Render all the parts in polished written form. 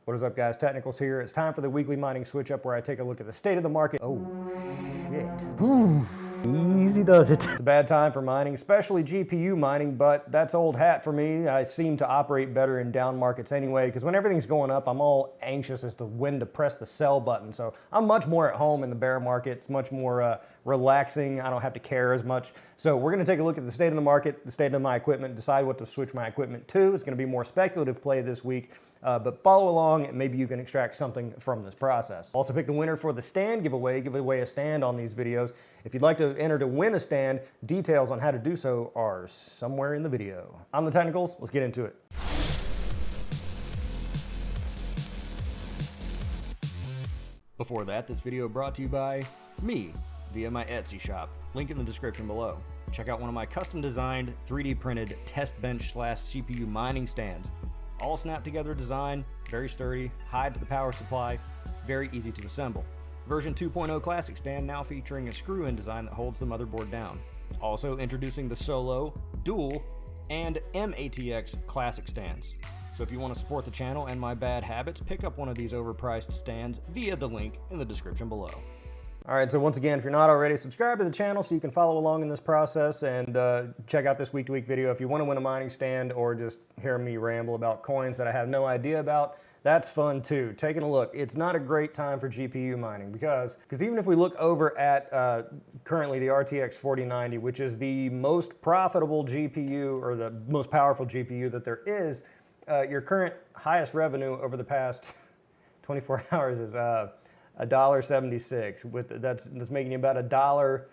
What is up, guys? Technicals here. It's time for the weekly mining switch up where I take a look at the state of the market. Oh, shit. Ooh, easy does it. It's a bad time for mining, especially GPU mining, but that's old hat for me. I seem to operate better in down markets anyway, because when everything's going up, I'm all anxious as to when to press the sell button. So I'm much more at home in the bear market. It's much more relaxing. I don't have to care as much. So we're going to take a look at the state of the market, the state of my equipment, decide what to switch my equipment to. It's going to be more speculative play this week. But follow along and maybe you can extract something from this process. Also pick the winner for the stand giveaway. Give away a stand on these videos. If you'd like to enter to win a stand, details on how to do so are somewhere in the video. I'm the Technicals. Let's get into it. Before that, this video brought to you by me via my Etsy shop. Link in the description below. Check out one of my custom designed 3D printed Testbench / CPU mining stands. All snap together design, very sturdy, hides the power supply, very easy to assemble. Version 2.0 Classic stand now featuring a screw-in design that holds the motherboard down. Also introducing the Solo, Dual, and MATX Classic stands. So if you want to support the channel and my bad habits, pick up one of these overpriced stands via the link in the description below. All right, so once again, if you're not already, subscribe to the channel so you can follow along in this process and check out this week-to-week video. If you want to win a mining stand or just hear me ramble about coins that I have no idea about, that's fun too. Taking a look, it's not a great time for GPU mining because even if we look over at currently the RTX 4090, which is the most profitable GPU or the most powerful GPU that there is, your current highest revenue over the past 24 hours is $1.76. That's making you about $1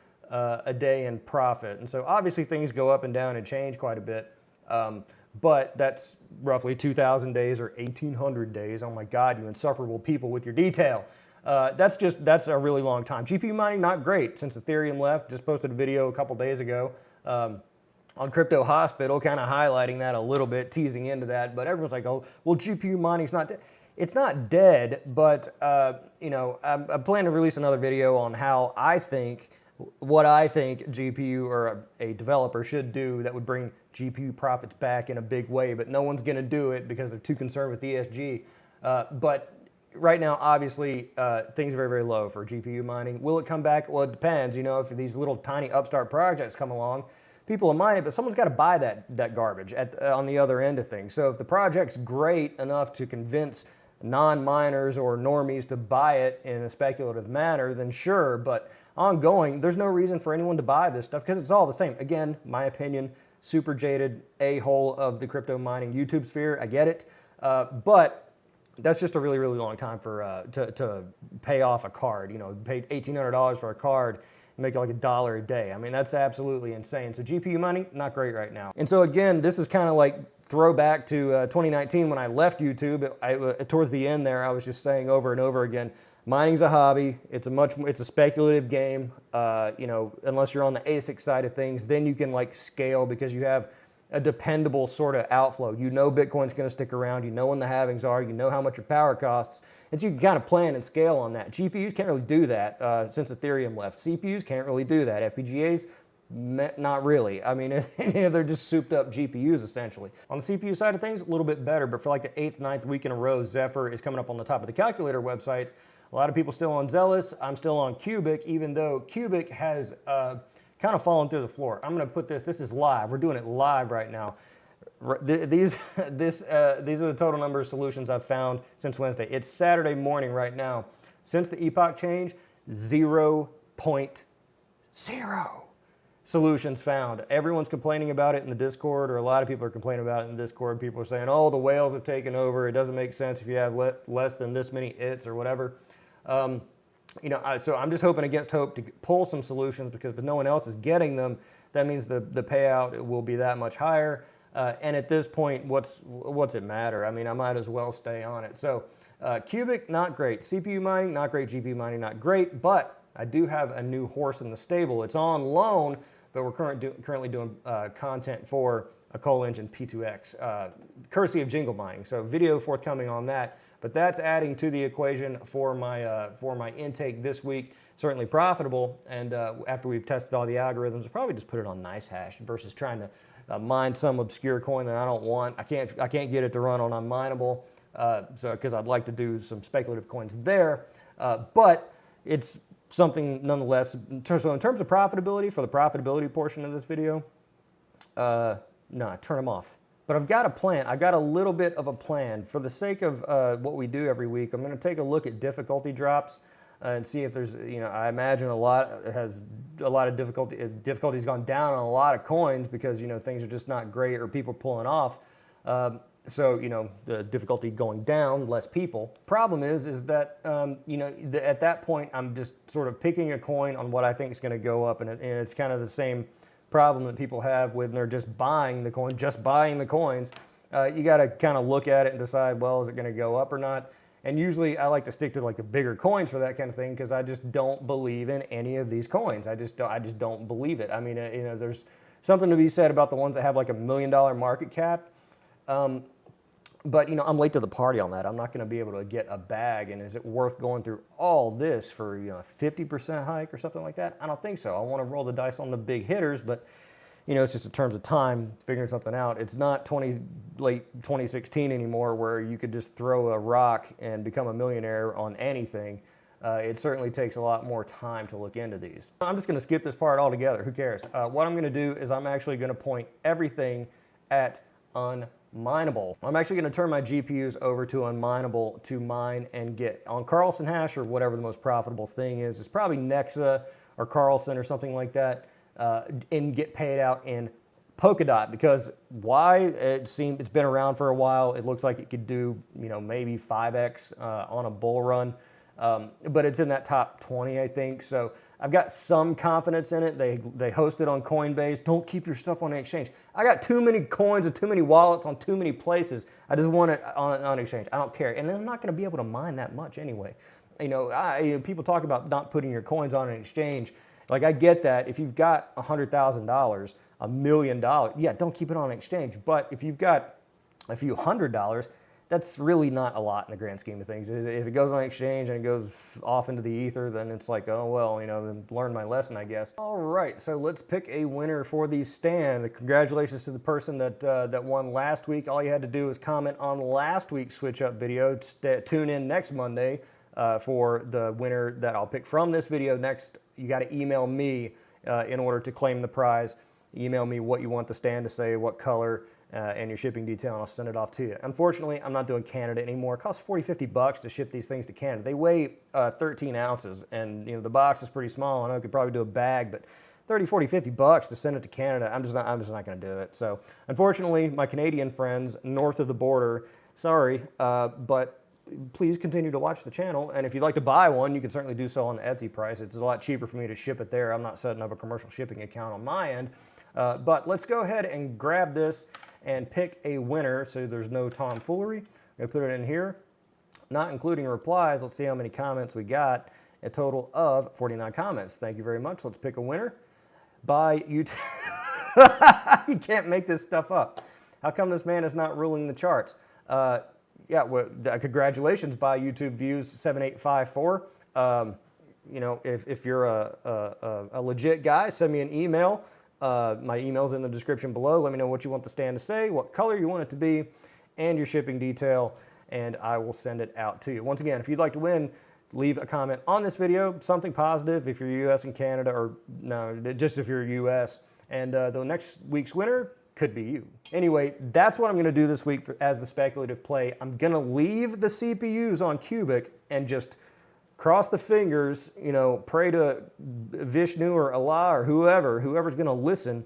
a day in profit. And so obviously things go up and down and change quite a bit. But that's roughly 2,000 days or 1,800 days. Oh my God, you insufferable people with your detail. That's a really long time. GPU mining, not great since Ethereum left. Just posted a video a couple days ago on Crypto Hospital, kind of highlighting that a little bit, teasing into that. But everyone's like, oh, well, GPU mining's not dead. It's not dead, but you know, I plan to release another video on how what I think GPU or a developer should do that would bring GPU profits back in a big way, but no one's gonna do it because they're too concerned with ESG. But right now, obviously, things are very, very low for GPU mining. Will it come back? Well, it depends. You know, if these little tiny upstart projects come along, people will mine it, but someone's got to buy that garbage on the other end of things. So if the project's great enough to convince non-miners or normies to buy it in a speculative manner, then sure, but ongoing, there's no reason for anyone to buy this stuff because it's all the same. Again, my opinion, super jaded a-hole of the crypto mining YouTube sphere, I get it, but that's just a really, really long time for to pay off a card. You know, pay $1,800 for a card, make it like $1 a day. I mean, that's absolutely insane. So GPU money, not great right now. And so again, this is kind of like throwback to 2019 when I left YouTube. Towards the end there, I was just saying over and over again, mining's a hobby. It's a speculative game. You know, unless you're on the ASIC side of things, then you can like scale because you have a dependable sort of outflow. You know Bitcoin's going to stick around. You know when the halvings are. You know how much your power costs. And so you can kind of plan and scale on that. GPUs can't really do that since Ethereum left. CPUs can't really do that. FPGAs, not really. I mean, they're just souped up GPUs essentially. On the CPU side of things, a little bit better, but for like the 8th, 9th week in a row, ZEPH is coming up on the top of the calculator websites. A lot of people still on Zealous. I'm still on Cubic, even though Cubic has kind of fallen through the floor. I'm going to put this is live. We're doing it live right now. These are the total number of solutions I've found since Wednesday. It's Saturday morning right now. Since the epoch change, 0.0 solutions found. Everyone's complaining about it in the Discord, or a lot of people are complaining about it in the Discord. People are saying, oh, the whales have taken over. It doesn't make sense if you have less than this many its or whatever. You know, so I'm just hoping against hope to pull some solutions because if no one else is getting them, that means the payout will be that much higher. And at this point, what's it matter? I mean, I might as well stay on it. So Cubic, not great. CPU mining, not great. GPU mining, not great. But I do have a new horse in the stable. It's on loan, but we're currently doing content for a coal engine P2X, courtesy of Jingle Mining. So video forthcoming on that. But that's adding to the equation for my intake this week. Certainly profitable, and after we've tested all the algorithms, we'll probably just put it on NiceHash versus trying to mine some obscure coin that I don't want. I can't get it to run on Unminable. So because I'd like to do some speculative coins there, but it's something nonetheless. So in terms of profitability, for the profitability portion of this video, nah, turn them off. But I've got a plan. I've got a little bit of a plan. For the sake of what we do every week, I'm going to take a look at difficulty drops and see if there's, I imagine a lot of difficulty's gone down on a lot of coins because, things are just not great or people pulling off. So, the difficulty going down, less people. Problem is that, at that point, I'm just sort of picking a coin on what I think is going to go up. And it's kind of the same problem that people have when they're just buying the coin, just buying the coins. You got to kind of look at it and decide, well, is it going to go up or not? And usually I like to stick to like the bigger coins for that kind of thing because I just don't believe in any of these coins. I just don't believe it. I mean, there's something to be said about the ones that have like $1 million market cap. But, I'm late to the party on that. I'm not going to be able to get a bag. And is it worth going through all this for, a 50% hike or something like that? I don't think so. I want to roll the dice on the big hitters, but, it's just in terms of time figuring something out. It's not late 2016 anymore where you could just throw a rock and become a millionaire on anything. It certainly takes a lot more time to look into these. I'm just going to skip this part altogether. Who cares? What I'm going to do is I'm actually going to point everything at Unminable. I'm actually going to turn my GPUs over to Unminable to mine and get on Carlson Hash or whatever the most profitable thing is. It's probably Nexa or Carlson or something like that, and get paid out in Polkadot because why? It's been around for a while. It looks like it could do, maybe 5x on a bull run, but it's in that top 20, I think. So I've got some confidence in it. They host it on Coinbase. Don't keep your stuff on an exchange. I got too many coins and too many wallets on too many places. I just want it on exchange. I don't care. And I'm not going to be able to mine that much anyway. People talk about not putting your coins on an exchange. Like, I get that. If you've got $100,000, $1 million, yeah, don't keep it on an exchange. But if you've got a few $100, that's really not a lot in the grand scheme of things. If it goes on exchange and it goes off into the ether, then it's like, oh, well, then learn my lesson, I guess. All right, so let's pick a winner for the stand. Congratulations to the person that won last week. All you had to do was comment on last week's Switch Up video. Tune in next Monday for the winner that I'll pick from this video next. You got to email me in order to claim the prize. Email me what you want the stand to say, what color, and your shipping detail, and I'll send it off to you. Unfortunately, I'm not doing Canada anymore. It costs $40-50 to ship these things to Canada. They weigh 13 ounces, and the box is pretty small. I know I could probably do a bag, but $30-50 to send it to Canada, I'm just not going to do it. So, unfortunately, my Canadian friends north of the border, sorry, but please continue to watch the channel. And if you'd like to buy one, you can certainly do so on the Etsy price. It's a lot cheaper for me to ship it there. I'm not setting up a commercial shipping account on my end. But let's go ahead and grab this and pick a winner so there's no tomfoolery. I'm going to put it in here, not including replies. Let's see how many comments we got. A total of 49 comments. Thank you very much. Let's pick a winner. By YouTube. You can't make this stuff up. How come this man is not ruling the charts? Yeah, well, congratulations by YouTube views 7854. If you're a legit guy, send me an email. My email's in the description below. Let me know what you want the stand to say, what color you want it to be, and your shipping detail, and I will send it out to you. Once again, if you'd like to win, leave a comment on this video, something positive if you're US and Canada, or no, just if you're US. And the next week's winner could be you. Anyway, that's what I'm going to do this week as the speculative play. I'm going to leave the CPUs on Cubic and just cross the fingers, pray to Vishnu or Allah or whoever's going to listen,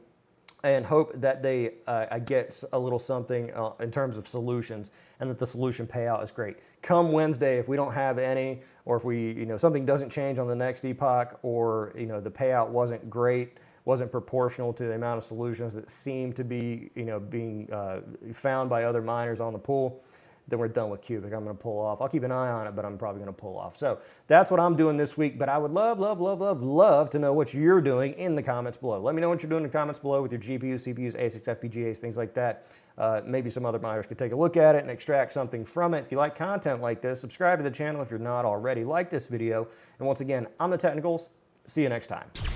and hope that they get a little something in terms of solutions, and that the solution payout is great. Come Wednesday, if we don't have any, or if we, something doesn't change on the next epoch, or the payout wasn't great, wasn't proportional to the amount of solutions that seem to be, being found by other miners on the pool, then we're done with Cubic. I'm going to pull off. I'll keep an eye on it, but I'm probably going to pull off. So that's what I'm doing this week, but I would love to know what you're doing in the comments below. Let me know what you're doing in the comments below with your GPUs, CPUs, ASICs, FPGAs, things like that. Maybe some other miners could take a look at it and extract something from it. If you like content like this, subscribe to the channel if you're not already. Like this video. And once again, I'm TheTechnicals. See you next time.